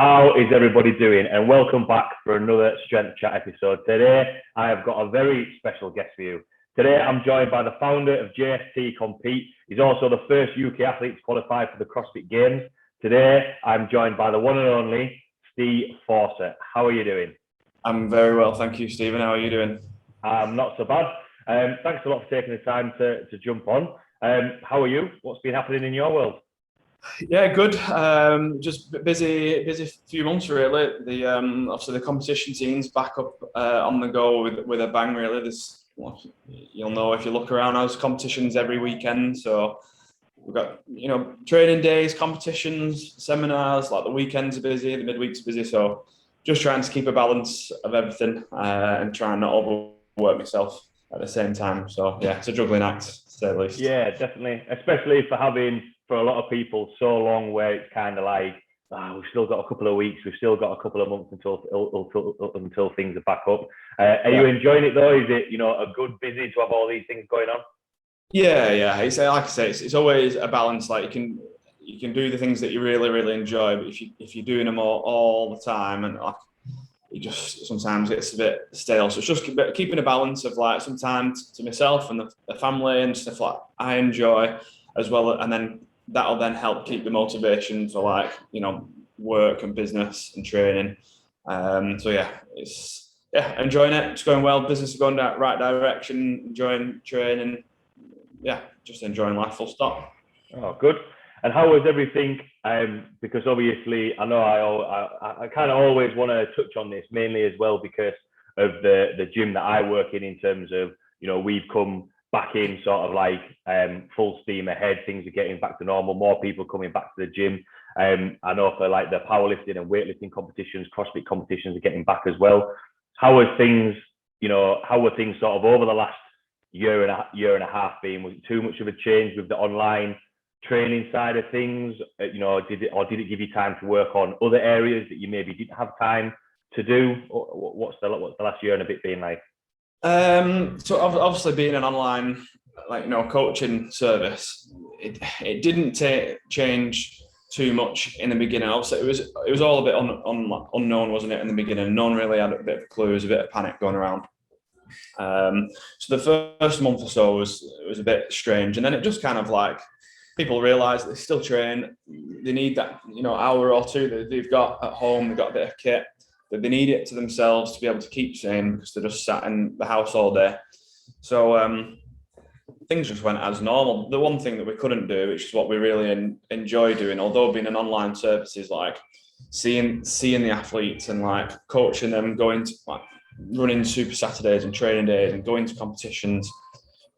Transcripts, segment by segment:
How is everybody doing? And welcome back for another Strength Chat episode. Today, I have got a very special guest for you. Today, I'm joined by the founder of JST Compete. He's also the first UK athlete to qualify for the CrossFit Games. Today, I'm joined by the one and only Steve Fawcett. How are you doing? I'm very well, thank you, Stephen. How are you doing? I'm not so bad. Thanks a lot for taking the time to jump on. How are you? What's been happening in your world? Yeah, good. Just busy few months really. The obviously the competition scene's back up on the go with a bang really. There's, you'll know if you look around, there's competitions every weekend. So we've got training days, competitions, seminars. Like the weekends are busy, the midweeks are busy. So just trying to keep a balance of everything and trying not to overwork myself at the same time. So yeah, it's a juggling act, to say the least. Yeah, definitely, especially for a lot of people so long where it's kind of like, we've still got a couple of weeks, we've still got a couple of months until things are back up. Are you enjoying it though? Is it a good busy to have all these things going on? Yeah. It's like I say, it's always a balance. Like you can do the things that you really enjoy, but if you're doing them all the time, and like it just sometimes gets a bit stale. So it's just keeping a balance of like some time to myself and the family and stuff like I enjoy as well, and then that'll then help keep the motivation for like work and business and training. So yeah, enjoying it. It's going well. Business is going down the right direction. Enjoying training. Yeah, just enjoying life. Full stop. Oh, good. And how was everything? Because obviously, I know I kind of always want to touch on this mainly as well because of the gym that I work in terms of we've come back in sort of like full steam ahead. Things are getting back to normal. More people coming back to the gym. I know for like the powerlifting and weightlifting competitions, CrossFit competitions are getting back as well. How were things? How were things sort of over the last year and a half been? Was it too much of a change with the online training side of things? Did it give you time to work on other areas that you maybe didn't have time to do? What's the last year and a bit been like? So obviously being an online coaching service, it didn't change too much in the beginning. Obviously it was all a bit unknown, wasn't it, in the beginning? No one really had a bit of a clue. There was a bit of panic going around. So the first month or so was a bit strange, and then it just kind of like people realise they still train. They need that hour or two that they've got at home. They've got a bit of kit. That they need it to themselves to be able to keep sane because they're just sat in the house all day. So things just went as normal. The one thing that we couldn't do, which is what we really enjoy doing, although being an online service, is like seeing the athletes and like coaching them, going to like running Super Saturdays and training days and going to competitions,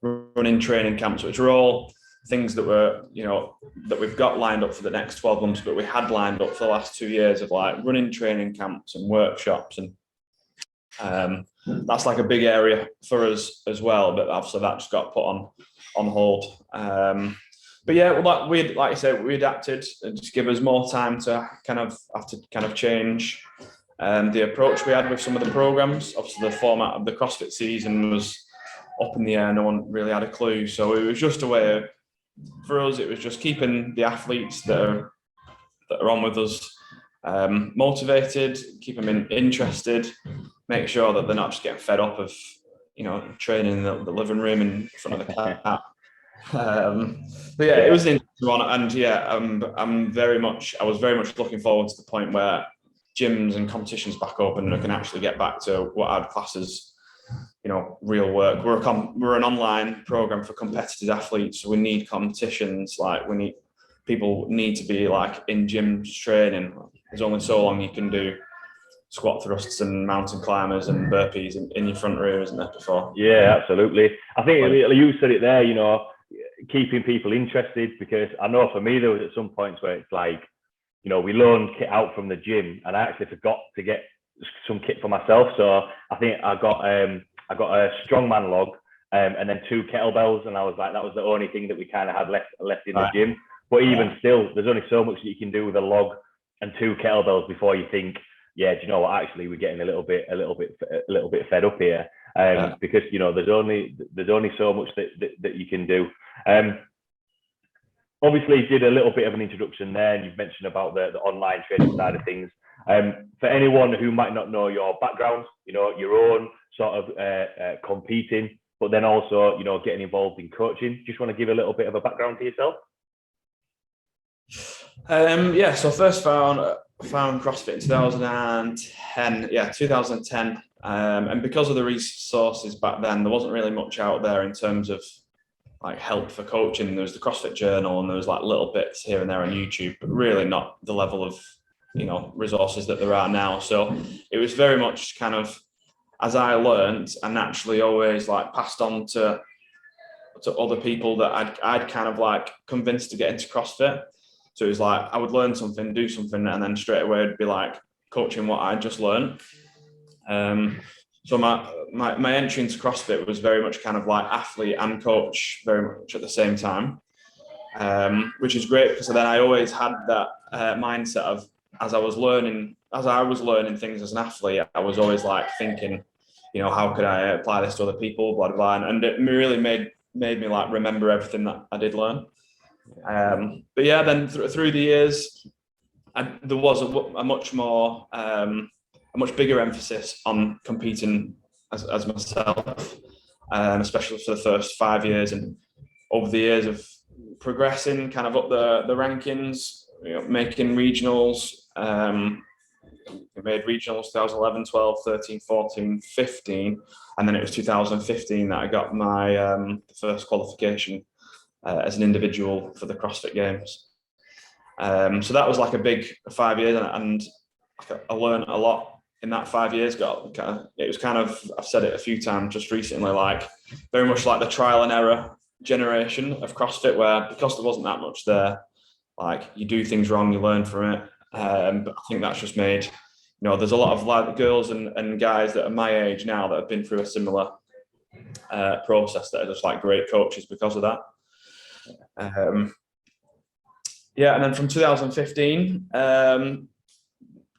running training camps, which are all things that were, that we've got lined up for the next 12 months, but we had lined up for the last 2 years of like running training camps and workshops. And that's like a big area for us as well. But obviously that just got put on hold. But yeah, like I said, we adapted and just give us more time to kind of change the approach we had with some of the programs. Obviously the format of the CrossFit season was up in the air. No one really had a clue. So it was just a way of, for us, it was just keeping the athletes that are on with us motivated, keep them interested, make sure that they're not just getting fed up of training in the living room in front of the cat. But yeah, it was an interesting one, and yeah, I was very much looking forward to the point where gyms and competitions back open and I can actually get back to what I'd class as real work. We're an online program for competitive athletes, so we need competitions. Like people need to be like in gyms training. There's only so long you can do squat thrusts and mountain climbers and burpees in your front room, isn't there? Before. Yeah, absolutely. I think you said it there. Keeping people interested, because I know for me there was at some points where it's like, we loaned kit out from the gym, and I actually forgot to get some kit for myself. So I think I got a strongman log and then 2 kettlebells, and I was like, that was the only thing that we kind of had left in the gym. But even still, there's only so much that you can do with a log and 2 kettlebells before you think, yeah, do you know what? Actually, we're getting a little bit fed up here, because there's only so much that you can do. Obviously, you did a little bit of an introduction there, and you've mentioned about the online training side of things. For anyone who might not know your background, your own sort of competing, but then also, getting involved in coaching, just want to give a little bit of a background to yourself? So first found CrossFit in 2010. Yeah, 2010. And because of the resources back then, there wasn't really much out there in terms of like help for coaching. There was the CrossFit Journal, and there was like little bits here and there on YouTube, but really not the level of resources that there are now. So it was very much kind of, as I learned, and naturally always like passed on to other people that I'd kind of like convinced to get into CrossFit. So it was like I would learn something, do something, and then straight away it'd be like coaching what I just learned. So my entry into CrossFit was very much kind of like athlete and coach very much at the same time, which is great because then I always had that mindset of as I was learning things as an athlete, I was always like thinking, how could I apply this to other people, blah, blah, blah. And it really made me like remember everything that I did learn. But yeah, then through the years, there was a much bigger emphasis on competing as myself, especially for the first 5 years. And over the years of progressing kind of up the rankings, making regionals, we made regionals 2011, 12, 13, 14, 15. And then it was 2015 that I got my first qualification as an individual for the CrossFit Games. So that was like a big 5 years, and I learned a lot in that 5 years. It was kind of, I've said it a few times just recently, like very much like the trial and error generation of CrossFit, where because there wasn't that much there, like you do things wrong, you learn from it. But I think that's just made, there's a lot of like girls and guys that are my age now that have been through a similar process that are just like great coaches because of that. And then from 2015,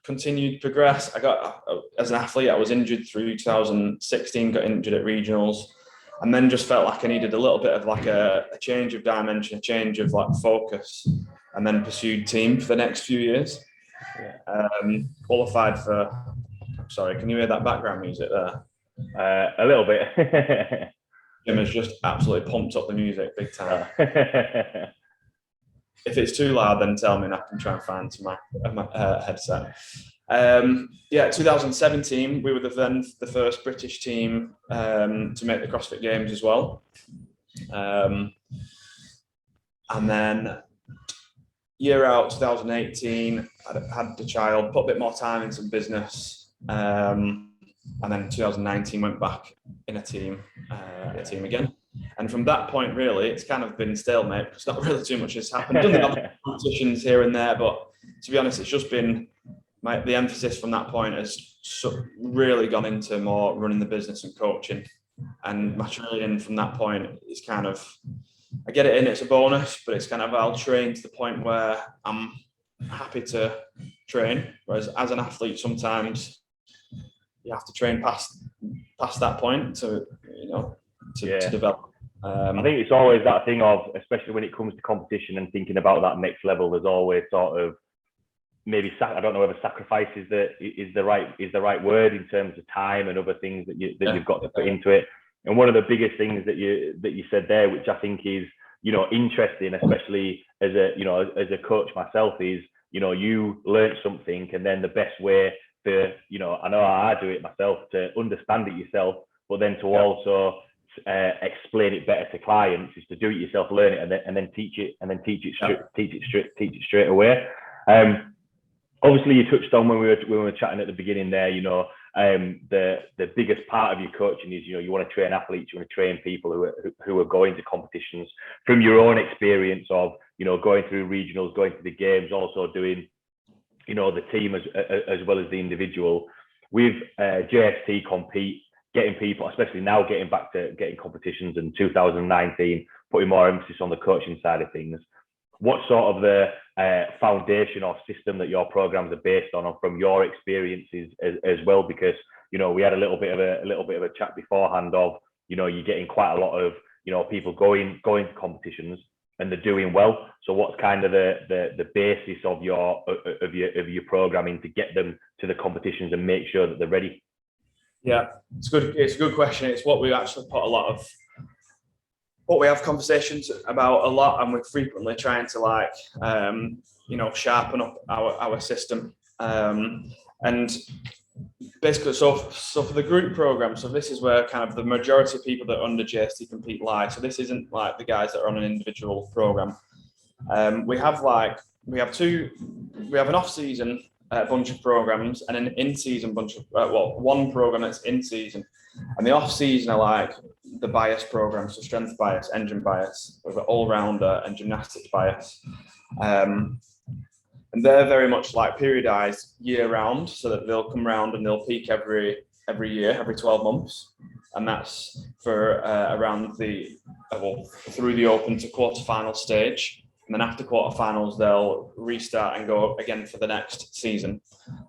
continued progress. I got, as an athlete, I was injured through 2016, got injured at regionals, and then just felt like I needed a little bit of like a change of dimension, a change of like focus, and then pursued team for the next few years. Qualified for, sorry, can you hear that background music there? A little bit. Jim has just absolutely pumped up the music big time. If it's too loud, then tell me and I can try and find my headset. 2017, we were the first British team to make the CrossFit Games as well. And then year out, 2018, I had the child, put a bit more time into business. And then 2019 went back in a team again. And from that point, really, it's kind of been stalemate because not really too much has happened. Done the competitions here and there, but to be honest, it's just been the emphasis from that point has really gone into more running the business and coaching. And my training from that point is kind of, I get it in, it's a bonus, but it's kind of, I'll train to the point where I'm happy to train. Whereas as an athlete, sometimes you have to train past that point to develop. I think it's always that thing of, especially when it comes to competition and thinking about that next level, there's always sort of maybe I don't know whether sacrifice is the right word in terms of time and other things that you've got to put into it. And one of the biggest things that you said there, which I think is interesting, especially as a coach myself, is you learn something, and then the best way for I know how I do it myself, to understand it yourself, but then to also explain it better to clients is to do it yourself, learn it, and then teach it straight away. Obviously, you touched on when we were chatting at the beginning there. The biggest part of your coaching is you want to train athletes, you want to train people who are going to competitions. From your own experience of going through regionals, going to the games, also doing the team as well as the individual with JST Compete, getting people, especially now getting back to getting competitions in 2019, putting more emphasis on the coaching side of things. What sort of the foundation or system that your programs are based on from your experiences as well? Because we had a little bit of a chat beforehand of you're getting quite a lot of people going to competitions, and they're doing well. So what's kind of the basis of your programming to get them to the competitions and make sure that they're ready? Yeah, it's good. It's a good question. It's what we actually put what we have conversations about a lot, and we're frequently trying to sharpen up our system. And basically, so for the group program, so this is where kind of the majority of people that are under JST Compete lie. So this isn't like the guys that are on an individual program. We have an off-season bunch of programs and an in-season bunch of one program that's in season, and the off-season are like the bias programs, so strength bias, engine bias, we've got all-rounder and gymnastics bias, and they're very much like periodized year round, so that they'll come round and they'll peak every year, every 12 months, and that's for around through the open to quarterfinal stage. And then after quarterfinals, they'll restart and go again for the next season.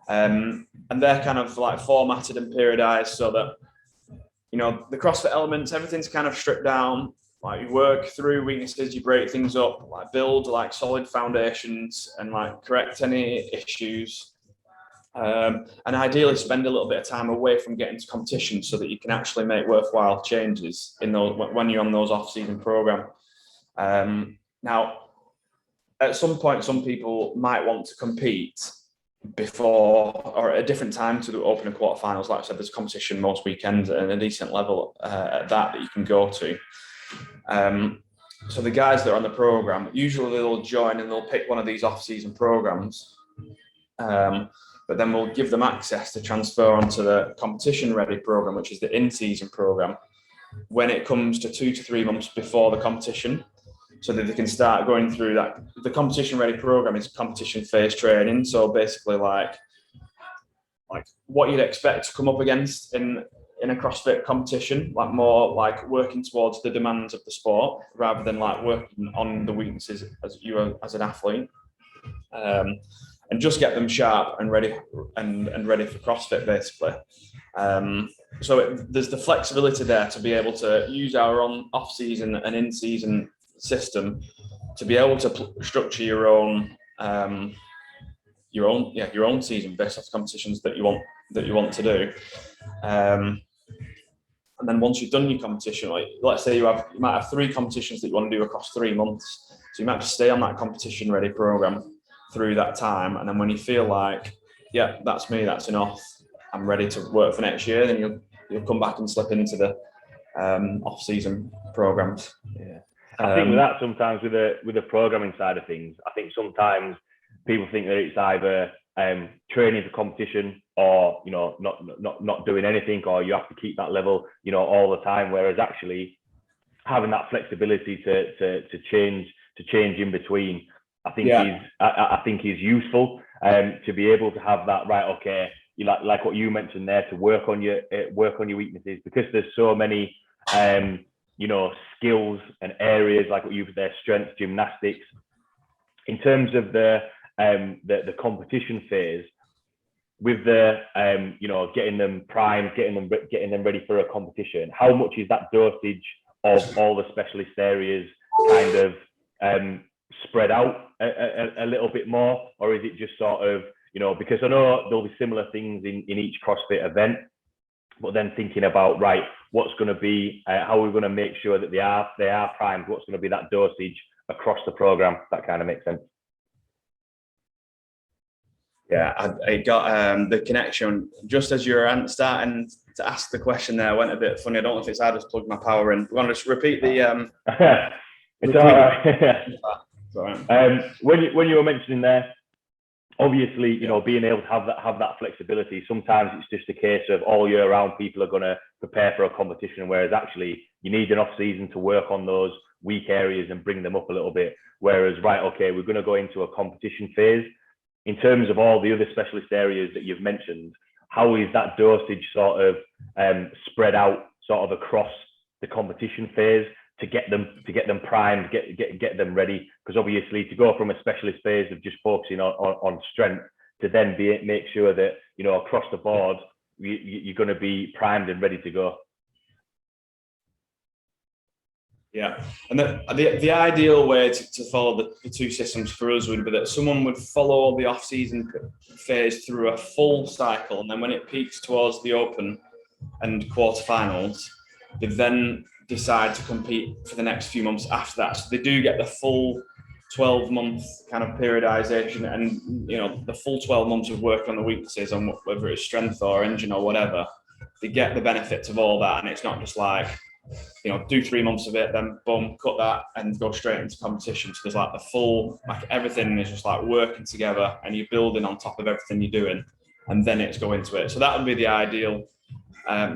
And they're kind of like formatted and periodized so that, the CrossFit elements, everything's kind of stripped down. Like you work through weaknesses, you break things up, like build like solid foundations and like correct any issues. And ideally spend a little bit of time away from getting to competition so that you can actually make worthwhile changes in those when you're on those off-season program. Now, at some point, some people might want to compete before or at a different time to the open and quarterfinals. Like I said, there's competition most weekends at a decent level at that you can go to. So the guys that are on the program, usually they'll join and they'll pick one of these off-season programs. But then we'll give them access to transfer onto the competition-ready program, which is the in-season program, when it comes to 2 to 3 months before the competition, so that they can start going through that. The competition ready program is competition phase training. So basically like what you'd expect to come up against in a CrossFit competition, like more like working towards the demands of the sport rather than like working on the weaknesses as an athlete. And just get them sharp and ready and ready for CrossFit basically. So there's the flexibility there to be able to use our own off-season and in-season system to be able to structure your own season based off competitions that you want to do, and then once you've done your competition, like let's say you might have 3 competitions that you want to do across 3 months, so you might have to stay on that competition ready program through that time, and then when you feel like that's enough, I'm ready to work for next year, then you'll come back and slip into the off-season programs. I think with that, sometimes with the programming side of things, I think sometimes people think that it's either training for competition or not doing anything, or you have to keep that level all the time. Whereas actually having that flexibility to change in between, I think is useful. To be able to have that, right? Okay, like what you mentioned there, to work on your weaknesses, because there's so many skills and areas like what you've there, strength, gymnastics. In terms of the competition phase, with the getting them primed, getting them ready for a competition, how much is that dosage of all the specialist areas kind of spread out a little bit more, or is it just sort of because I know there'll be similar things in each CrossFit event, but then thinking about, right, what's going to be, how we're going to make sure that they are primed, what's going to be that dosage across the program, that kind of makes sense. Yeah, I got the connection just as you're starting to ask the question there, went a bit funny. I don't know if it's I just plugged my power in. We're going to just repeat the it's all right. When you were mentioning there, obviously, being able to have that flexibility, sometimes it's just a case of all year round people are going to prepare for a competition, whereas actually you need an off season to work on those weak areas and bring them up a little bit. Whereas, right, okay, we're going to go into a competition phase. In terms of all the other specialist areas that you've mentioned, how is that dosage sort of spread out sort of across the competition phase to get them primed, get them ready? Because obviously to go from a specialist phase of just focusing on strength to then make sure that across the board you're going to be primed and ready to go. Yeah, and the ideal way to follow the two systems for us would be that someone would follow the off-season phase through a full cycle, and then when it peaks towards the Open and quarterfinals, they then decide to compete for the next few months after that. So they do get the full 12-month kind of periodization, and the full 12 months of work on the weaknesses, on whether it's strength or engine or whatever. They get the benefits of all that, and it's not just like, do 3 months of it, then boom, cut that and go straight into competition. So there's like the full, like everything is just like working together, and you're building on top of everything you're doing, and then it's go into it. So that would be the ideal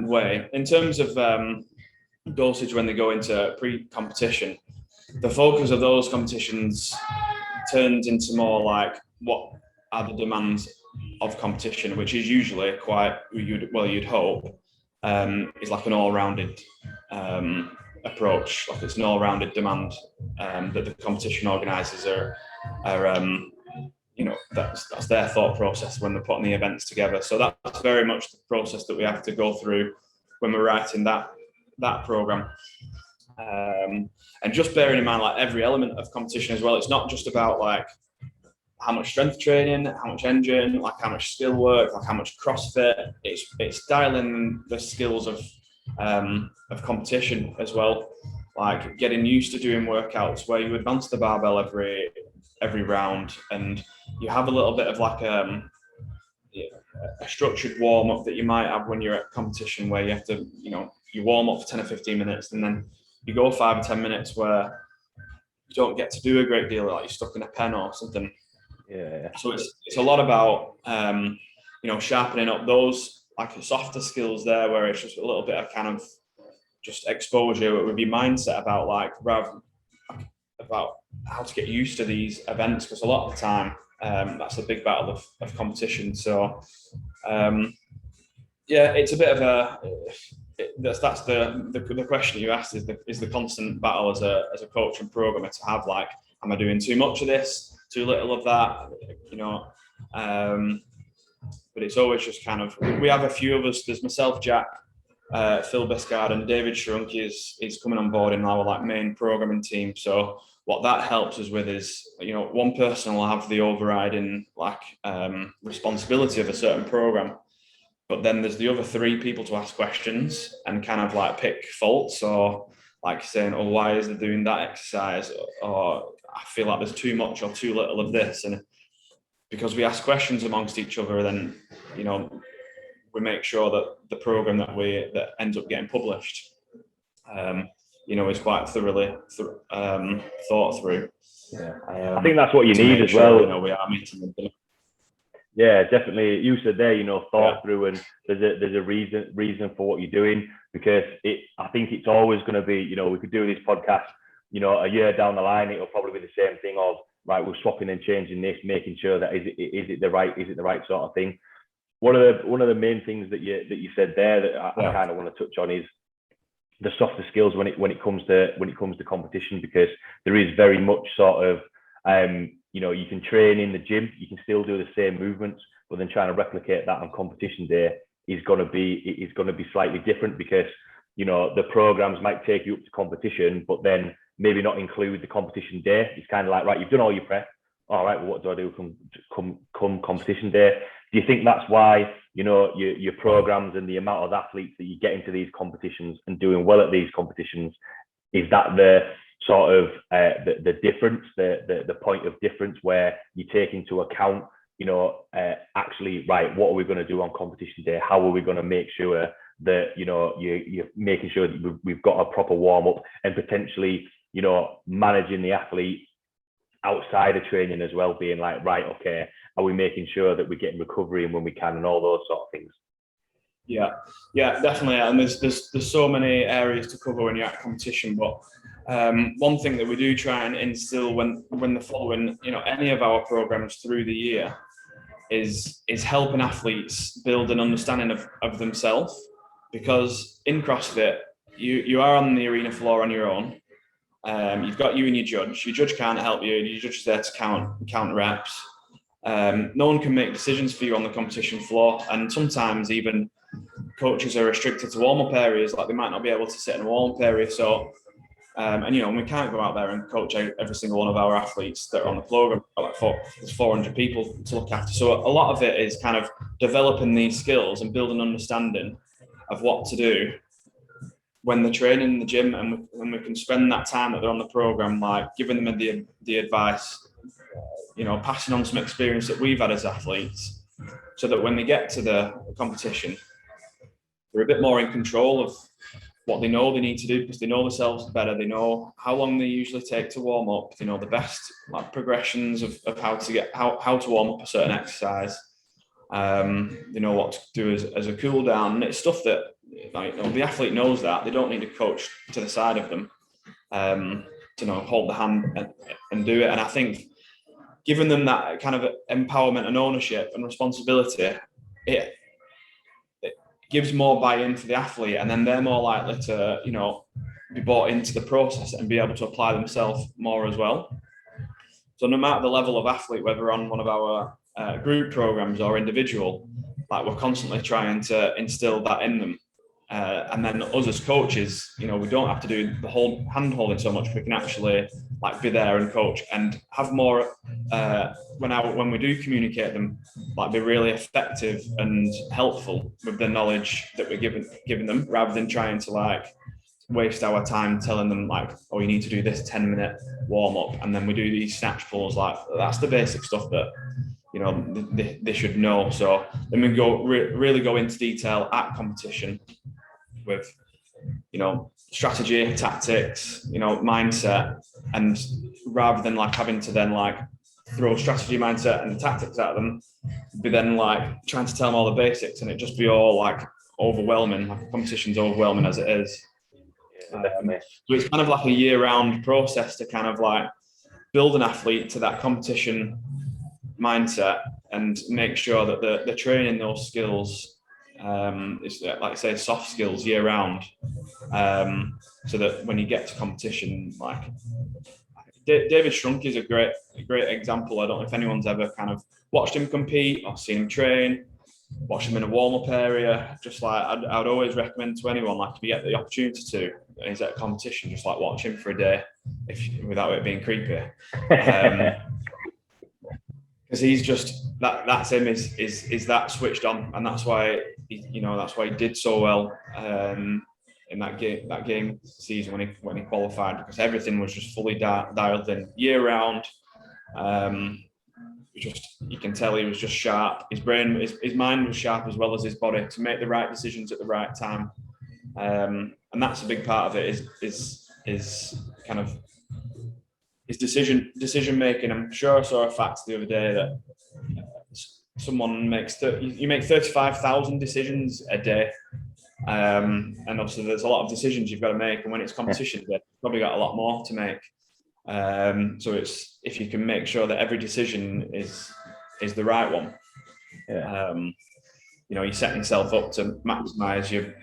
way. In terms of dosage when they go into pre-competition, the focus of those competitions turns into more like what are the demands of competition, which is usually quite, you'd hope, is like an all-rounded approach. Like it's an all-rounded demand that the competition organisers are that's their thought process when they're putting the events together. So that's very much the process that we have to go through when we're writing that program. And just bearing in mind, like every element of competition as well, it's not just about like how much strength training, how much engine, like how much skill work, like how much CrossFit. It's dialing the skills of competition as well, like getting used to doing workouts where you advance the barbell every round, and you have a little bit of like a structured warm up that you might have when you're at competition, where you have to, you warm up for 10 or 15 minutes, and then you go 5 or 10 minutes where you don't get to do a great deal, like you're stuck in a pen or something. Yeah. So it's a lot about sharpening up those like softer skills there, where it's just a little bit of kind of just exposure with your mindset about like rather about how to get used to these events, because a lot of the time that's a big battle of competition. So it's a bit of a that's the question you asked is the constant battle as a coach and programmer to have, like, am I doing too much of this, too little of that, but it's always just kind of, we have a few of us. There's myself, Jack, Phil Biscard, and David Shrunky is coming on board in our like main programming team. So what that helps us with is, one person will have the overriding like responsibility of a certain program, but then there's the other 3 people to ask questions and kind of like pick faults, or like saying, oh, why is it doing that exercise, or I feel like there's too much or too little of this. And because we ask questions amongst each other, then we make sure that the program that ends up getting published is quite thoroughly thought through. I think that's what you need as well. We are meeting them. Yeah, definitely. You said there, thought through, and there's a reason for what you're doing, because I think it's always going to be, we could do this podcast, a year down the line, it'll probably be the same thing of, right, we're swapping and changing this, making sure that is it the right sort of thing. One of the main things that you said there that I kind of want to touch on is the softer skills when it comes to competition, because there is very much sort of you can train in the gym, you can still do the same movements, but then trying to replicate that on competition day is going to be slightly different, because the programs might take you up to competition, but then maybe not include the competition day. It's kind of like, right, you've done all your prep. All right, well, what do I do come competition day? Do you think that's why, your programs and the amount of athletes that you get into these competitions and doing well at these competitions, is that the sort of the difference, the point of difference, where you take into account, actually, right, what are we going to do on competition day? How are we going to make sure that, you're making sure that we've got a proper warm up, and potentially, managing the athlete outside of training as well, being like, right, okay, are we making sure that we're getting recovery and when we can, and all those sort of things? Yeah, definitely. And there's so many areas to cover when you're at competition, but one thing that we do try and instill when the following, any of our programs through the year is helping athletes build an understanding of themselves, because in CrossFit, you are on the arena floor on your own. You've got you and your judge. Your judge can't help you. Your judge is there to count reps. No one can make decisions for you on the competition floor, and sometimes even coaches are restricted to warm-up areas, like they might not be able to sit in a warm-up area. So And we can't go out there and coach every single one of our athletes that are on the program. There's 400 people to look after. So a lot of it is kind of developing these skills and building understanding of what to do when they're training in the gym, and when we can spend that time that they're on the program, like giving them the advice, passing on some experience that we've had as athletes, so that when they get to the competition, they're a bit more in control of what they know they need to do, because they know themselves better. They know how long they usually take to warm up. They know the best progressions of how to warm up a certain exercise. They know what to do as a cool down. And it's stuff that the athlete knows that. They don't need a coach to the side of them to hold the hand and do it. And I think giving them that kind of empowerment and ownership and responsibility, it gives more buy-in for the athlete, and then they're more likely to, be bought into the process and be able to apply themselves more as well. So no matter the level of athlete, whether we're on one of our group programs or individual, we're constantly trying to instill that in them. And then us as coaches, we don't have to do the whole hand holding so much. We can actually be there and coach and have more when we do communicate them, be really effective and helpful with the knowledge that we're giving them, rather than trying to waste our time telling them oh, you need to do this 10-minute warm up, and then we do these snatch pulls. That's the basic stuff that they should know. So then we really go into detail at competition with strategy, tactics, mindset, and rather than having to then throw strategy, mindset and tactics at them, be then trying to tell them all the basics, and it just be all overwhelming. Competition's overwhelming as it is. So it's kind of a year-round process to kind of build an athlete to that competition mindset and make sure that they're training those skills. It's like I say, soft skills year round, so that when you get to competition, David Strunk is a great example. I don't know if anyone's ever kind of watched him compete or seen him train, watched him in a warm-up area. Just I'd always recommend to anyone, if you get the opportunity to, and he's at a competition, just watch him for a day, without it being creepy. Because he's just that's him, is that switched on, and that's why that's why he did so well in that game season when he qualified, because everything was just fully dialed in year round. You can tell he was just sharp. His brain, his mind was sharp as well as his body to make the right decisions at the right time, and that's a big part of it. Is kind of his decision making. I'm sure I saw a fact the other day that someone you make 35,000 decisions a day, and obviously there's a lot of decisions you've got to make, and when it's competition, you've probably got a lot more to make. So it's, if you can make sure that every decision is the right one, you set yourself up to maximize your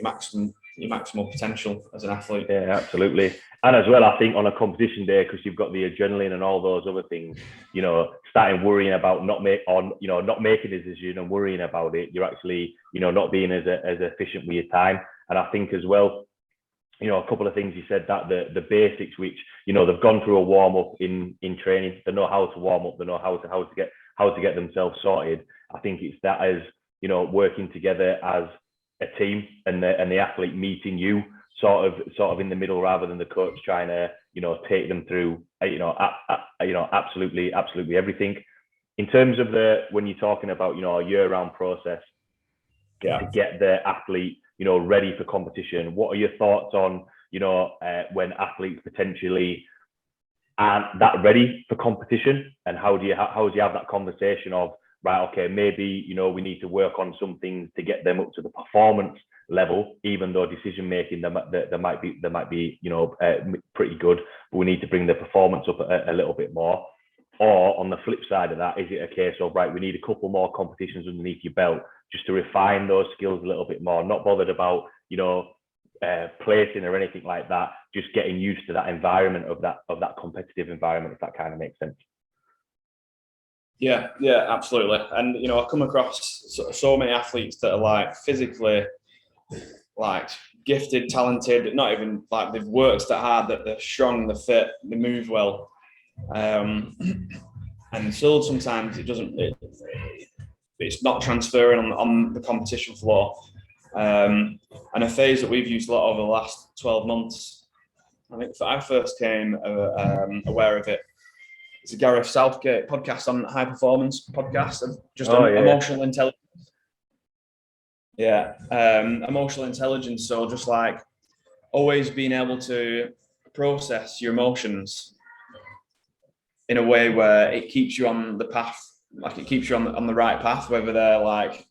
maximal potential as an athlete. Yeah, absolutely. And as well, I think on a competition day, because you've got the adrenaline and all those other things, starting worrying about not making a decision and worrying about it, you're actually, not being as efficient with your time. And I think as well, a couple of things you said, that the basics, which, they've gone through a warm up in training, they know how to warm up, they know how to get themselves sorted. I think it's that as, working together as a team, and the athlete meeting you sort of in the middle, rather than the coach trying to take them through absolutely everything. In terms of when you're talking about a year-round process to get the athlete ready for competition, what are your thoughts on when athletes potentially aren't that ready for competition, and how do you have that conversation of, right, okay, maybe we need to work on some things to get them up to the performance level, even though decision making they might be pretty good, but we need to bring the performance up a little bit more? Or on the flip side of that, is it a case of, right, we need a couple more competitions underneath your belt just to refine those skills a little bit more, not bothered about placing or anything like that, just getting used to that environment of that competitive environment, if that kind of makes sense? Yeah, absolutely. And I come across so many athletes that are physically like gifted, talented, not even like they've worked that hard, that they're strong, they're fit, they move well. And still sometimes it's not transferring on the competition floor. And a phase that we've used a lot over the last 12 months, I think I first came aware of it. It's a Gareth Southgate podcast on high performance podcast of just emotional intelligence. Yeah, emotional intelligence. So just like always being able to process your emotions in a way where it keeps you on the path, like it keeps you on the right path, whether they're like,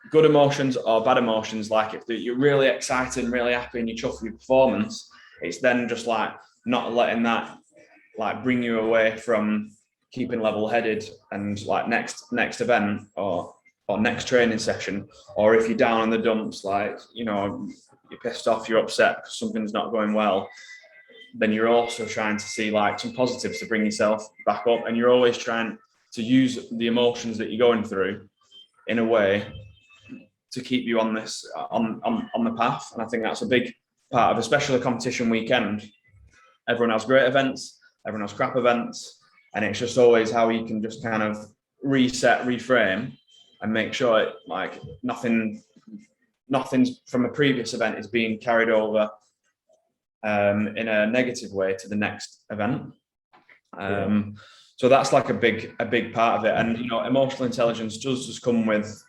good emotions or bad emotions. Like if you're really excited and really happy and you chuff your performance, it's then just like not letting that like bring you away from keeping level-headed and like next event or next training session, or if you're down in the dumps, like, you're pissed off, you're upset because something's not going well, then you're also trying to see like some positives to bring yourself back up. And you're always trying to use the emotions that you're going through in a way to keep you on this, on the path. And I think that's a big part of, especially the competition weekend. Everyone has great events, everyone has crap events, and it's just always how you can just kind of reset, reframe, and make sure it, like nothing from a previous event is being carried over in a negative way to the next event. So that's like a big part of it. And emotional intelligence does just come with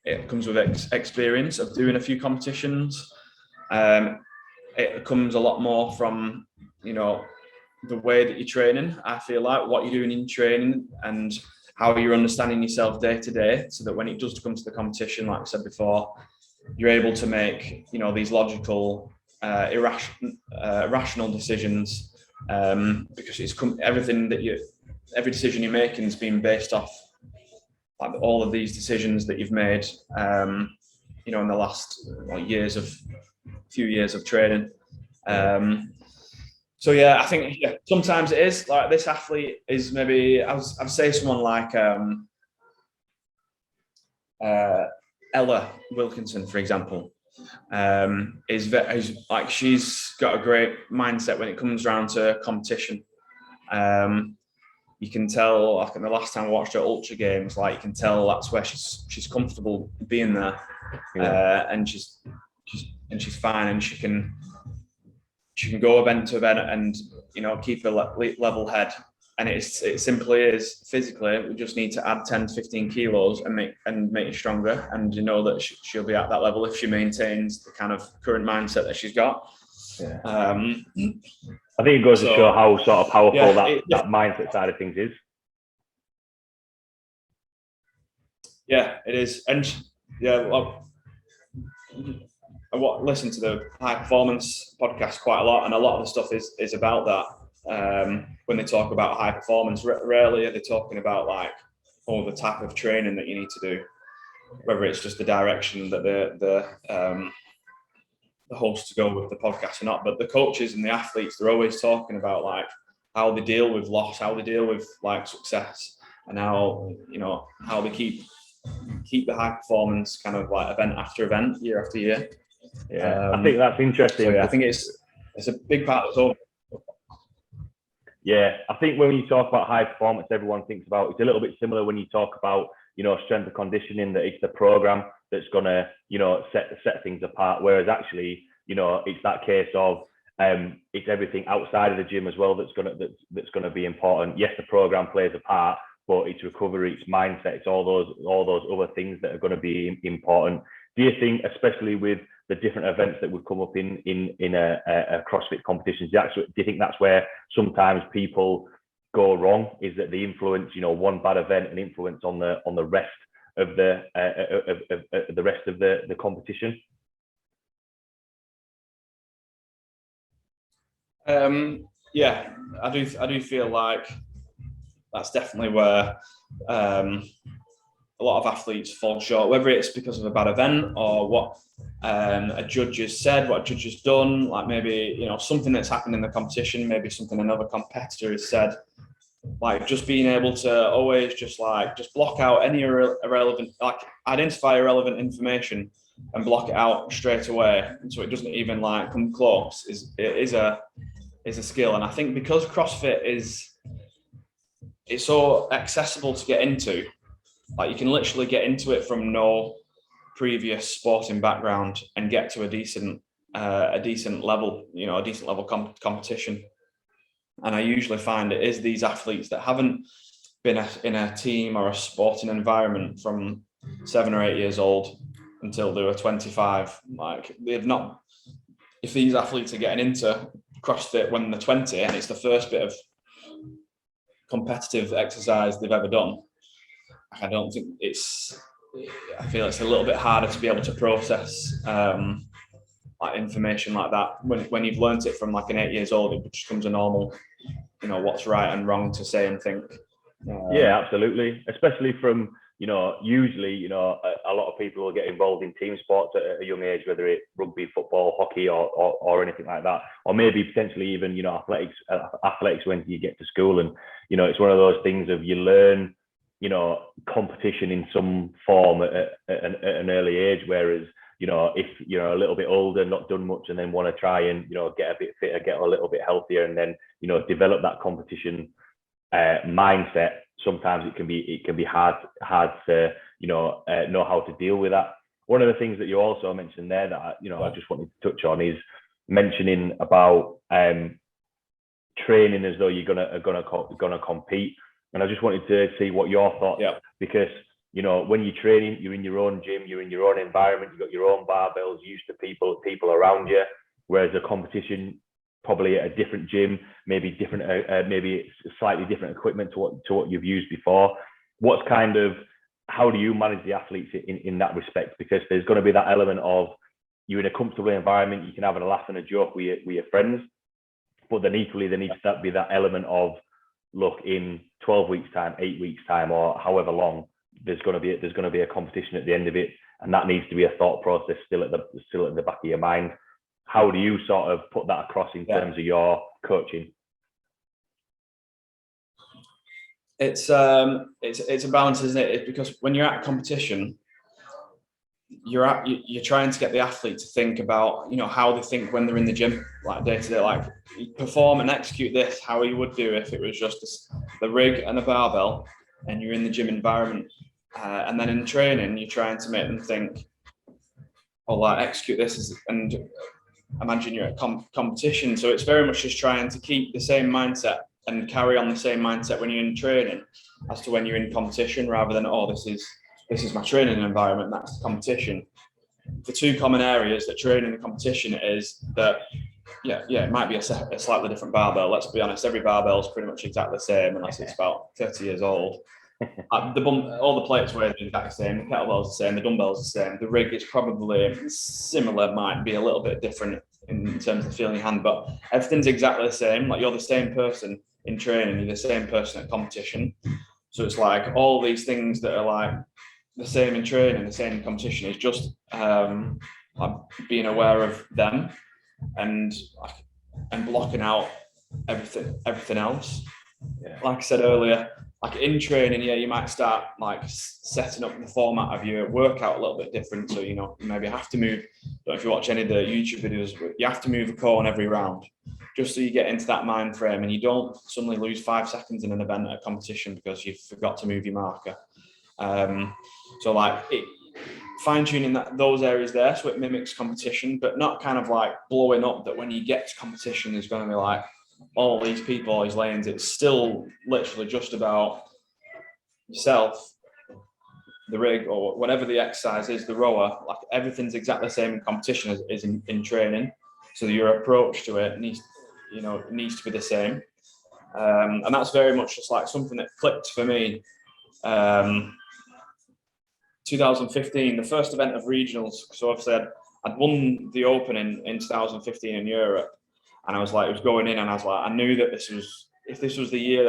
experience of doing a few competitions. It comes a lot more from the way that you're training. I feel like what you're doing in training and how you're understanding yourself day to day, so that when it does come to the competition, like I said before, you're able to make these logical, rational decisions, because it's every decision you're making is being based off like all of these decisions that you've made, in the last few years of training. So yeah, I think sometimes it is like this athlete is maybe I'd say someone like Ella Wilkinson, for example, is like, she's got a great mindset when it comes around to competition. You can tell, like in the last time I watched her Ultra Games, like you can tell that's where she's comfortable being there, and she's fine, and she can go event to event and keep a level head. And it simply is physically, we just need to add 10 to 15 kilos and make it stronger, and that she'll be at that level if she maintains the kind of current mindset that she's got. I think it goes to show how sort of powerful that mindset side of things is. Yeah, it is. And I listen to the high performance podcast quite a lot, and a lot of the stuff is about that. When they talk about high performance, rarely are they talking about like, the type of training that you need to do, whether it's just the direction that the hosts go with the podcast or not. But the coaches and the athletes, they're always talking about like how they deal with loss, how they deal with like success, and how they keep the high performance kind of like event after event, year after year. I think that's interesting. So I think it's a big part of it. Yeah, I think when you talk about high performance, everyone thinks about, it's a little bit similar when you talk about strength and conditioning, that it's the program that's gonna set things apart, whereas actually it's that case of it's everything outside of the gym as well that's gonna be important. Yes, the program plays a part, but it's recovery, it's mindset, it's all those other things that are going to be important. Do you think, especially with the different events that would come up in a CrossFit competitions, do you think that's where sometimes people go wrong? Is that the influence, one bad event, and influence on the rest of the rest of the competition? Yeah, I do feel like that's definitely where a lot of athletes fall short, whether it's because of a bad event or what a judge has said, what a judge has done, like maybe something that's happened in the competition, maybe something another competitor has said. Like just being able to always just block out any irrelevant, like identify irrelevant information and block it out straight away, so it doesn't even like come close, is a skill. And I think because CrossFit it's so accessible to get into, like you can literally get into it from no previous sporting background and get to a decent level, a decent level competition. And I usually find it is these athletes that haven't been in a team or a sporting environment from 7 or 8 years old until they were 25. Like they've not, if these athletes are getting into CrossFit when they're 20 and it's the first bit of competitive exercise they've ever done, I don't think I feel it's a little bit harder to be able to process like information like that when you've learned it from like an 8 years old. It just becomes a normal, what's right and wrong to say and think. Yeah, absolutely. Especially from, usually, a lot of people will get involved in team sports at a young age, whether it's rugby, football, hockey, or anything like that, or maybe potentially even, athletics when you get to school. And, it's one of those things of you learn, competition in some form at an early age, whereas, if you're a little bit older, not done much, and then want to try and, get a bit fitter, get a little bit healthier, and then, develop that competition mindset, sometimes it can be hard to know how to deal with that. One of the things that you also mentioned there that I just wanted to touch on is mentioning about training as though you're gonna compete. And I just wanted to see what your thoughts, because when you're training, you're in your own gym, you're in your own environment, you've got your own barbells, used to people around you, whereas a competition, probably at a different gym, maybe different, maybe slightly different equipment to what you've used before. How do you manage the athletes in that respect? Because there's going to be that element of you're in a comfortable environment, you can have a laugh and a joke with your friends, but then equally there needs to be that element of, look, in 12 weeks time, 8 weeks time, or however long, there's going to be a competition at the end of it, and that needs to be a thought process still at the back of your mind. How do you sort of put that across in terms of your coaching? It's a balance, isn't it? Because when you're at competition, you're trying to get the athlete to think about, how they think when they're in the gym, like day to day, like perform and execute this how you would do if it was just the rig and a barbell and you're in the gym environment. And then in training, you're trying to make them think, execute this and imagine you're at competition. So it's very much just trying to keep the same mindset and carry on the same mindset when you're in training as to when you're in competition, rather than, this is my training environment, that's the competition. The two common areas that training and competition is that, it might be a slightly different barbell. Let's be honest, every barbell is pretty much exactly the same unless it's about 30 years old. All the plates weigh exactly the same, the kettlebell's the same, the dumbbell's the same. The rig is probably similar, might be a little bit different in terms of feeling your hand, but everything's exactly the same. Like you're the same person in training, you're the same person at competition. So it's like all these things that are like the same in training, the same in competition, is just like being aware of them and blocking out everything else. Yeah. Like I said earlier, like in training, you might start like setting up the format of your workout a little bit different. So, you maybe have to move, I don't know if you watch any of the YouTube videos, but you have to move a cone every round just so you get into that mind frame and you don't suddenly lose 5 seconds in an event at a competition because you forgot to move your marker. So like fine tuning those areas there so it mimics competition, but not kind of like blowing up that when you get to competition there's going to be like all these people, all these lanes. It's still literally just about yourself, the rig, or whatever the exercise is, the rower. Like everything's exactly the same in competition as is in training. So your approach to it needs to be the same. And that's very much just like something that clicked for me. 2015, the first event of regionals. So obviously I'd won the Open in 2015 in Europe. And I was like, it was going in, and I was like, I knew that if there was a year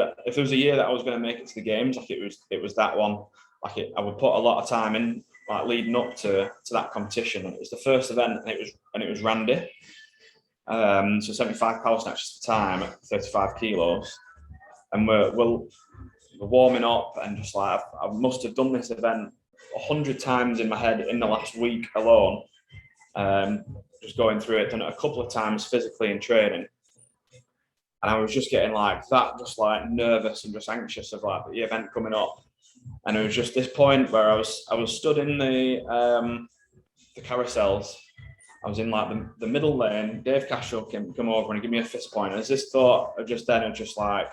that I was going to make it to the games, like it was that one. Like I would put a lot of time in, like leading up to that competition. And it was the first event, and it was Randy. So 75 power snatches for time at 35 kilos, and we're warming up, and just like I must have done this event 100 times in my head in the last week alone. Just going through it, done it a couple of times physically in training. And I was just getting like that, just like nervous and just anxious of like the event coming up. And it was just this point where I was stood in the carousels. I was in like the middle lane. Dave Cashel come over and give me a fist point. And there's this thought of just then of just like,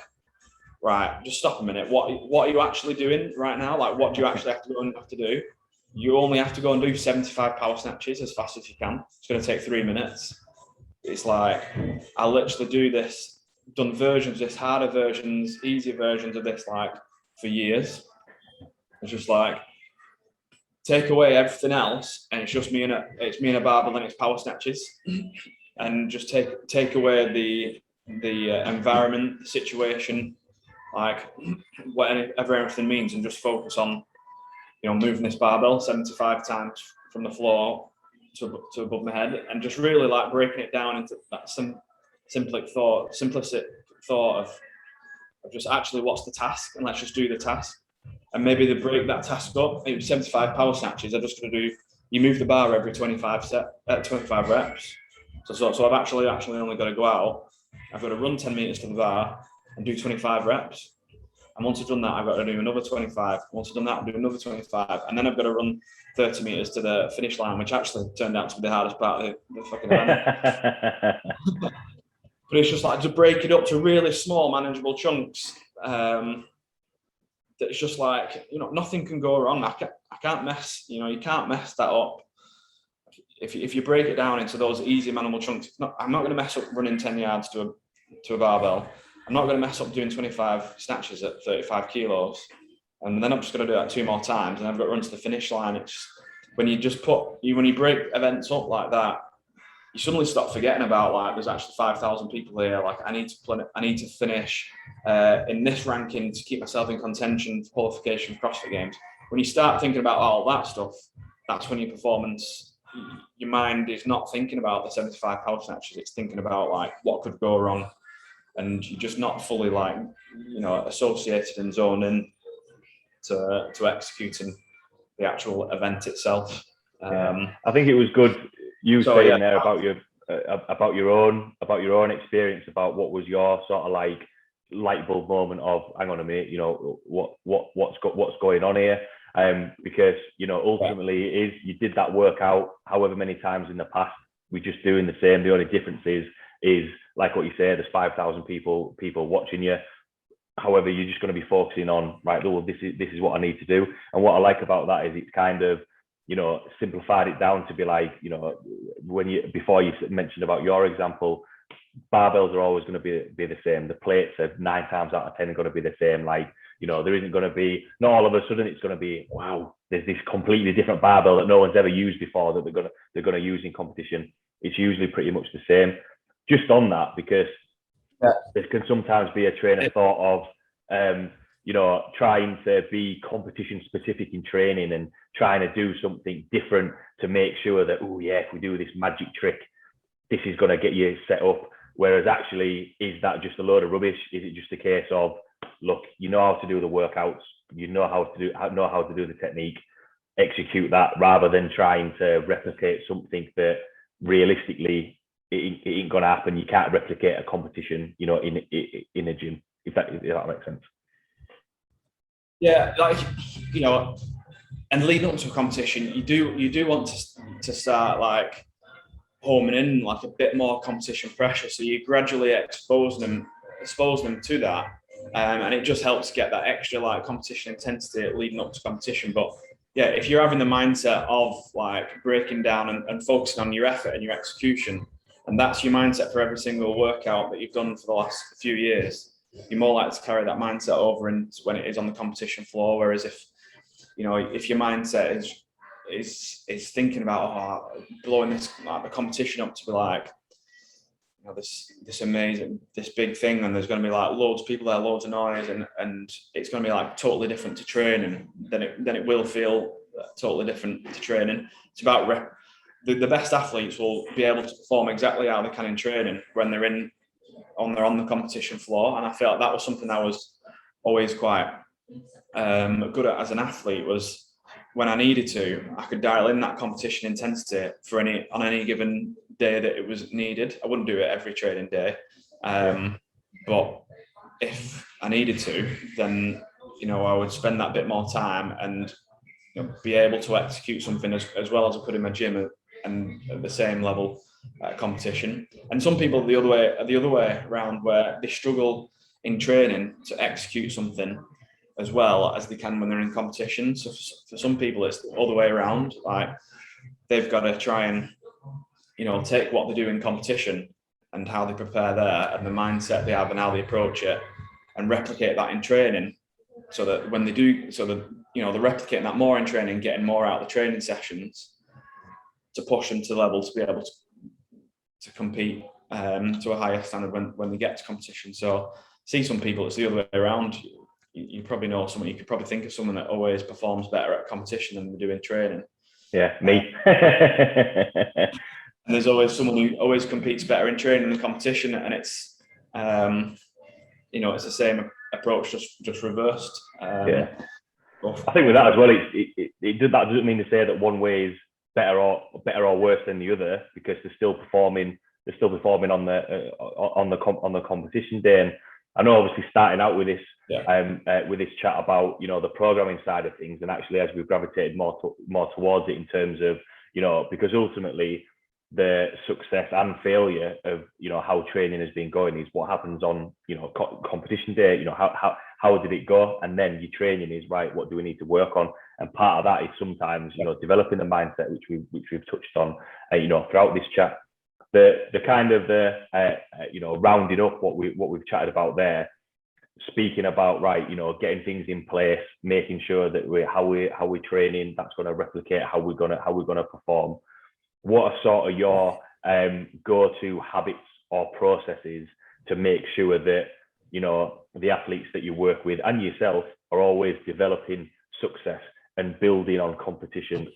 right, just stop a minute. What are you actually doing right now? Like, what do you actually have to go and have to do? You only have to go and do 75 power snatches as fast as you can. It's going to take 3 minutes. It's like, I literally do this, done versions of this, harder versions, easier versions of this, like for years. It's just like, take away everything else, and it's just me and a barbell and it's power snatches, and just take away the environment, the situation, like whatever everything means, and just focus on, you know, moving this barbell 75 times from the floor to above my head, and just really like breaking it down into that simplistic thought of just actually what's the task, and let's just do the task. And maybe they break that task up. Maybe 75 power snatches. They're just going to do. You move the bar every 25 reps. So I've actually only got to go out. I've got to run 10 meters to the bar and do 25 reps. And once I've done that, I've got to do another 25. Once I've done that, I'll do another 25. And then I've got to run 30 meters to the finish line, which actually turned out to be the hardest part of the fucking event. But it's just like to break it up to really small, manageable chunks. It's just like, you know, nothing can go wrong. I can't mess, you know, you can't mess that up. If you break it down into those easy, manageable chunks, I'm not going to mess up running 10 yards to a barbell. I'm not going to mess up doing 25 snatches at 35 kilos. And then I'm just going to do that 2 more times, and I've got to run to the finish line. It's just, when you break events up like that, you suddenly stop forgetting about, like, there's actually 5,000 people here. Like, I need to finish in this ranking to keep myself in contention for qualification for CrossFit Games. When you start thinking about all that stuff, that's when your mind is not thinking about the 75 power snatches. It's thinking about like what could go wrong, and you're just not fully, like, you know, associated and zoned in to executing the actual event itself. I think it was good saying there about your own experience, about what was your sort of like light bulb moment of, hang on a minute, you know, what's going on here, because, you know, ultimately it is, you did that workout however many times in the past, we're just doing the same. The only difference is like what you say, there's 5,000 people watching you. However, you're just going to be focusing on, right, well, this is what I need to do. And what I like about that is it's kind of, you know, simplified it down to be like, you know, before you mentioned about your example, barbells are always going to be the same. The plates are 9 times out of 10 are going to be the same. Like, you know, there isn't going to be, not all of a sudden it's going to be, wow, there's this completely different barbell that no one's ever used before that they're going to use in competition. It's usually pretty much the same. Just on that, because there can sometimes be a train of thought of, you know, trying to be competition specific in training and trying to do something different to make sure that, oh yeah, if we do this magic trick, this is going to get you set up. Whereas actually, is that just a load of rubbish? Is it just a case of, look, you know how to do the workouts, you know how to do the technique, execute that, rather than trying to replicate something that realistically it ain't gonna happen. You can't replicate a competition, you know, in a gym. If that makes sense. Yeah, like, you know, and leading up to a competition, you do want to start like homing in like a bit more competition pressure. So you gradually expose them to that, and it just helps get that extra like competition intensity leading up to competition. But yeah, if you're having the mindset of like breaking down and focusing on your effort and your execution, and that's your mindset for every single workout that you've done for the last few years, you're more likely to carry that mindset over and when it is on the competition floor. Whereas if your mindset is thinking about blowing this like the competition up to be like, you know, this amazing, this big thing, and there's going to be like loads of people there, loads of noise, and it's going to be like totally different to training, then it will feel totally different to training. It's about the best athletes will be able to perform exactly how they can in training when they're on the competition floor. And I feel like that was something I was always quite good at as an athlete, was when I needed to, I could dial in that competition intensity on any given day that it was needed. I wouldn't do it every training day, but if I needed to, then I would spend that bit more time and be able to execute something as well as I could in my gym and at the same level competition. And some people are the other way around, where they struggle in training to execute something as well as they can when they're in competition. So for some people, it's the other way around. Like, they've got to try and take what they do in competition and how they prepare there and the mindset they have and how they approach it, and replicate that in training, so that when they do, they're replicating that more in training, getting more out of the training sessions to push them to the level to be able to compete to a higher standard when they get to competition. So see some people, it's the other way around. You probably know someone, you could probably think of someone that always performs better at competition than they do in training. Yeah, me. And there's always someone who always competes better in training than competition, and it's it's the same approach, just reversed. I think with that as well, that doesn't mean to say that one way is better or worse than the other, because they're still performing on the competition day. And I know, obviously, starting out with this chat about the programming side of things, and actually as we've gravitated more towards it in terms of because ultimately the success and failure of how training has been going is what happens on competition day. How did it go, and then your training is right. What do we need to work on? And part of that is sometimes developing the mindset, which we've touched on throughout this chat. The kind of rounding up what we've chatted about there, speaking about getting things in place, making sure that how we're training, that's going to replicate how we're gonna perform. What are sort of your go-to habits or processes to make sure that the athletes that you work with and yourself are always developing success and building on competition,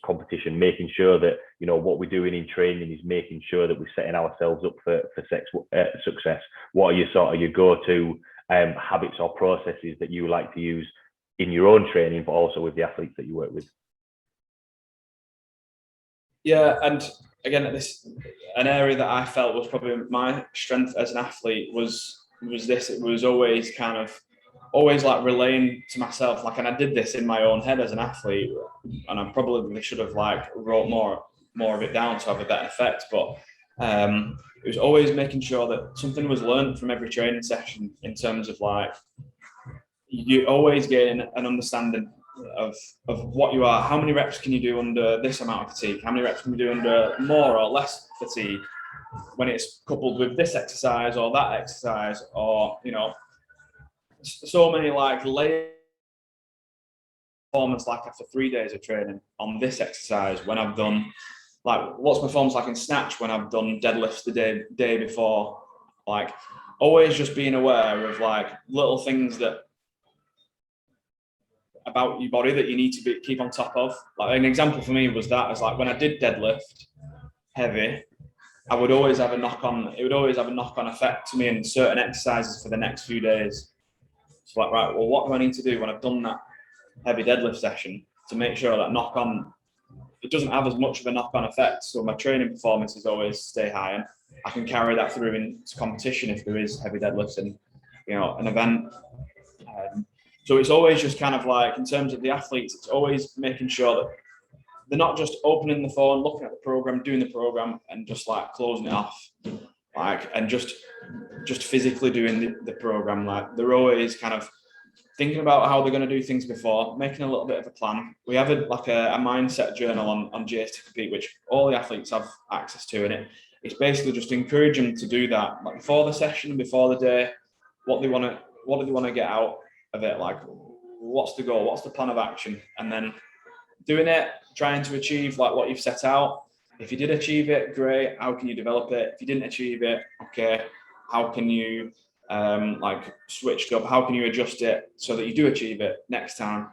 making sure that what we're doing in training is making sure that we're setting ourselves up for success? What are your go-to habits or processes that you like to use in your own training, but also with the athletes that you work with? Yeah, and again, an area that I felt was probably my strength as an athlete was this. It was always like relaying to myself, and I did this in my own head as an athlete, and I probably should have wrote more of it down to have a better effect. But it was always making sure that something was learned from every training session, in terms of you always gain an understanding of what you are. How many reps can you do under this amount of fatigue? How many reps can you do under more or less fatigue, when it's coupled with this exercise or that exercise, or so many layers performance, after 3 days of training on this exercise, when I've done what's my performance in snatch when I've done deadlifts the day before. Always just being aware of little things that about your body that you need to keep on top of. An example for me was that is when I did deadlift heavy, I would always have a knock-on. It would always have a knock-on effect to me in certain exercises for the next few days. So right, well, what do I need to do when I've done that heavy deadlift session to make sure that knock-on, it doesn't have as much of a knock-on effect, so my training performances always stay high, and I can carry that through into competition if there is heavy deadlifts in an event. So it's always just in terms of the athletes, it's always making sure that they're not just opening the phone, looking at the program, doing the program, and just closing it off, and just physically doing the program. They're always thinking about how they're going to do things before, making a little bit of a plan. We have a mindset journal on JST Compete, which all the athletes have access to, and it's basically just encouraging them to do that before the session, before the day. What do they want to get out of it? What's the goal? What's the plan of action? And then doing it, trying to achieve what you've set out. If you did achieve it, great. How can you develop it? If you didn't achieve it, okay, how can you switch up? How can you adjust it so that you do achieve it next time?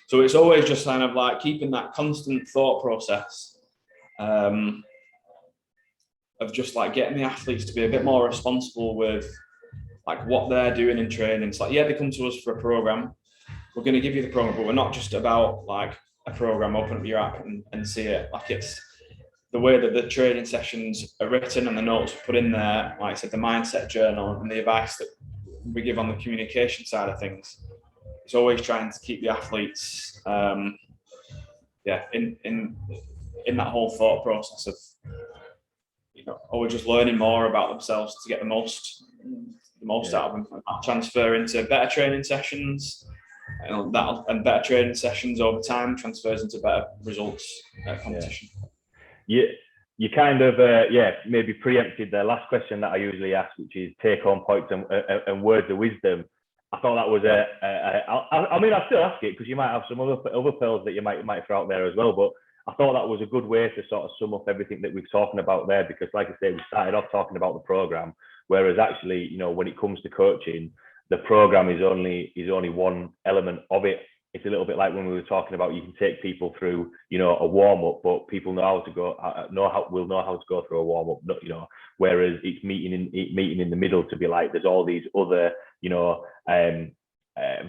So it's always just keeping that constant thought process of just getting the athletes to be a bit more responsible with what they're doing in training. It's they come to us for a program, we're going to give you the program, but we're not just about like a program, open up your app and see it. Like it's the way that the training sessions are written and the notes put in there, like I said, the mindset journal and the advice that we give on the communication side of things. It's always trying to keep the athletes, in that whole thought process of, always just learning more about themselves to get the most out of them. And that transfer into better training sessions, and better training sessions over time transfers into better results at competition. You kind of maybe preempted the last question that I usually ask, which is take home points and words of wisdom. I thought that was I'll still ask it because you might have some other pearls that you might throw out there as well, but I thought that was a good way to sort of sum up everything that we've talking about there, because like I say, we started off talking about the program, whereas actually, when it comes to coaching, the program is only one element of it. It's a little bit like when we were talking about, you can take people through, a warm up, but people will know how to go through a warm up, whereas it's meeting in the middle to be like, there's all these other,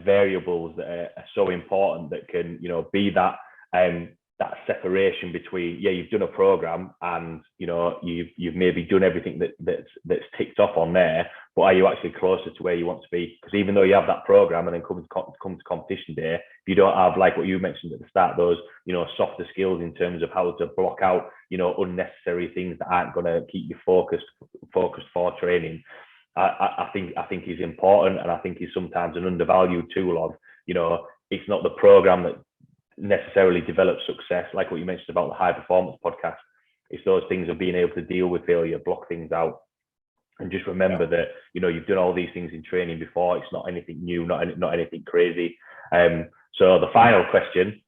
variables that are so important that can, be that separation between, you've done a program and, you've maybe done everything that's ticked off on there, but are you actually closer to where you want to be? Because even though you have that program and then come to competition day, if you don't have, like what you mentioned at the start, those, softer skills in terms of how to block out, unnecessary things that aren't going to keep you focused for training, I think is important, and I think is sometimes an undervalued tool of, it's not the program that necessarily develop success, like what you mentioned about the high performance podcast. It's those things of being able to deal with failure, block things out, and just remember that you've done all these things in training before. It's not anything new, not anything crazy. So the final question,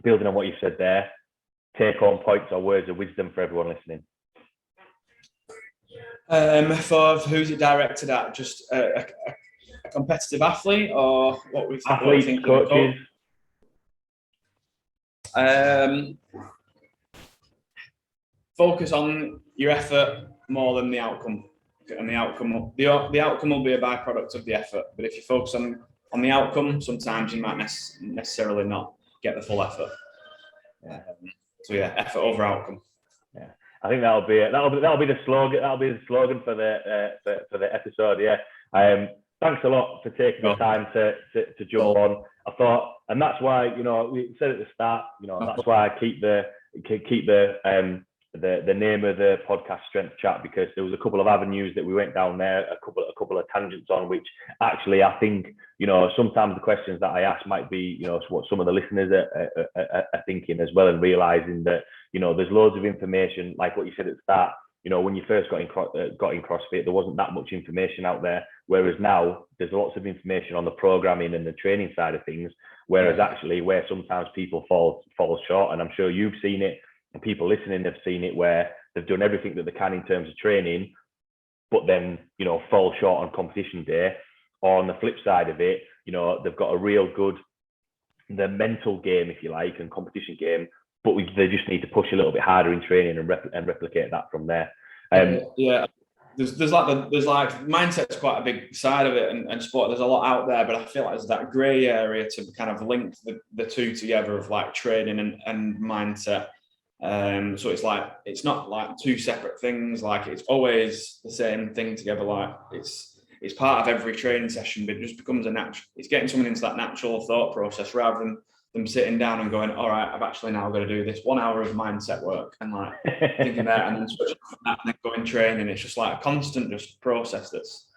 building on what you said there, take home points or words of wisdom for everyone listening. For who's it directed at? Just a competitive athlete, or what we athletes, coaches. Focus on your effort more than the outcome, and the outcome will be a byproduct of the effort. But if you focus on the outcome, sometimes you might necessarily not get the full effort. Effort over outcome. Yeah, I think that'll be the slogan. That'll be the slogan for the episode. Yeah. Thanks a lot for taking the time to jump on. I thought, and that's why, we said at the start, that's why I keep the name of the podcast Strength Chat, because there was a couple of avenues that we went down there, a couple of tangents on which actually I think, sometimes the questions that I ask might be, what some of the listeners are thinking as well, and realizing that, there's loads of information, like what you said at the start. When you first got in CrossFit, there wasn't that much information out there. Whereas now there's lots of information on the programming and the training side of things. Whereas actually where sometimes people fall short, and I'm sure you've seen it and people listening have seen it, where they've done everything that they can in terms of training, but then, fall short on competition day. Or on the flip side of it, they've got a real good, the mental game, if you like, and competition game, but they just need to push a little bit harder in training and replicate that from there. There's like mindset's quite a big side of it, and sport. There's a lot out there, but I feel like there's that grey area to kind of link the two together of like training and mindset. So it's like, it's not like two separate things. Like it's always the same thing together. Like it's part of every training session, but it just becomes it's getting someone into that natural thought process rather than them sitting down and going, all right, I've actually now got to do this 1 hour of mindset work, and like thinking that, and then switching from that and then going training. It's just like a constant just process that's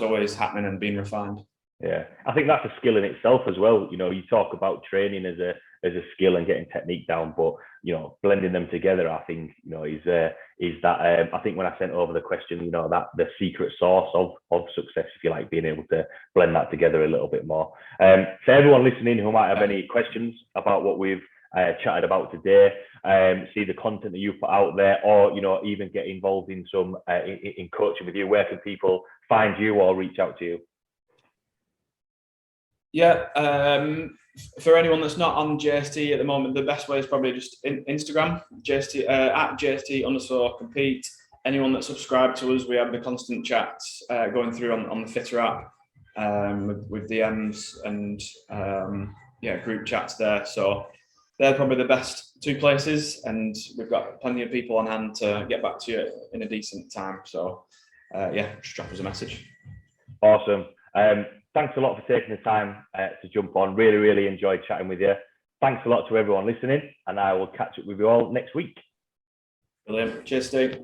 always happening and being refined. Yeah, I think that's a skill in itself as well. You talk about training as a skill and getting technique down, but blending them together, I think is that. I think when I sent over the question, that the secret sauce of success, if you like, being able to blend that together a little bit more. For everyone listening who might have any questions about what we've chatted about today, see the content that you put out there, or even get involved in some in coaching with you, where can people find you or reach out to you? Yeah, for anyone that's not on JST at the moment, the best way is probably just Instagram, JST at JST_compete. Anyone that subscribed to us, we have the constant chats going through on the Fitter app. with DMs and group chats there. So they're probably the best two places, and we've got plenty of people on hand to get back to you in a decent time. So just drop us a message. Awesome. Thanks a lot for taking the time to jump on. Really, really enjoyed chatting with you. Thanks a lot to everyone listening, and I will catch up with you all next week. Brilliant. Cheers, Steve.